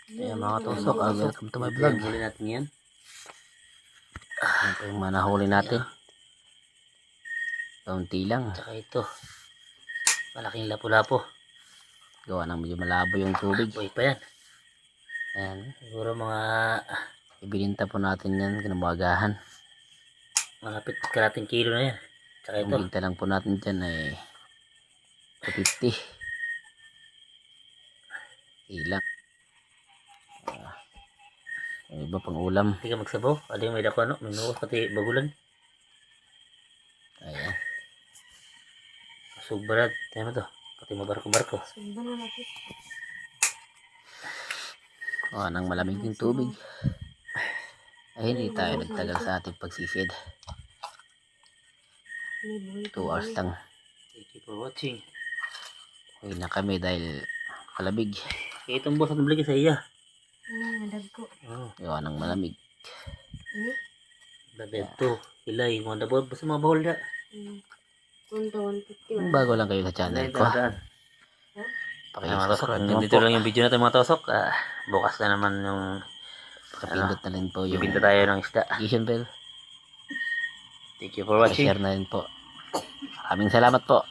Ayan mga tusok, welcome to my vlog. Huli natin yan. Ayan po yung mga nahuli natin. Kaunti lang. Tsaka ito. Malaking lapu-lapo. Gawa ng medyo malabo yung tubig. Buhay pa yan. Ayan. Siguro mga Ibininta po natin yan, kinabagahan. malapit kalating kilo na yan. Tsaka ito. Ang binta lang po natin dyan ay 250. Ilang. Yung iba pang ulam. Hindi ka magsabaw. Ano yung may dako ano? May nuwas pati bagulan. Ayan. Subarat. Tayo mo to. Pati mabarko-barko. O, nang malamig yung tubig. Ay, hindi tayo nagtagal sa ating pagsisid. 2 hours lang. Thank you for watching. Uwi na kami dahil malamig. Kaya itong boss at nabalik sa iya. Nadag ko. Oh. Gawa ng malamig. Dadet to. Hilay. Mga dabot. Basta mga bahol na. Punta 150. Kung bago lang kayo sa channel ko, Mga tosok. pakisubscribe nyo Dito po. lang yung video natin mga tosok. Bukas na naman yung Pakipindot na rin po yung bibinta tayo ng isda. notification bell. Thank you for watching. Share na rin po. Maraming salamat po.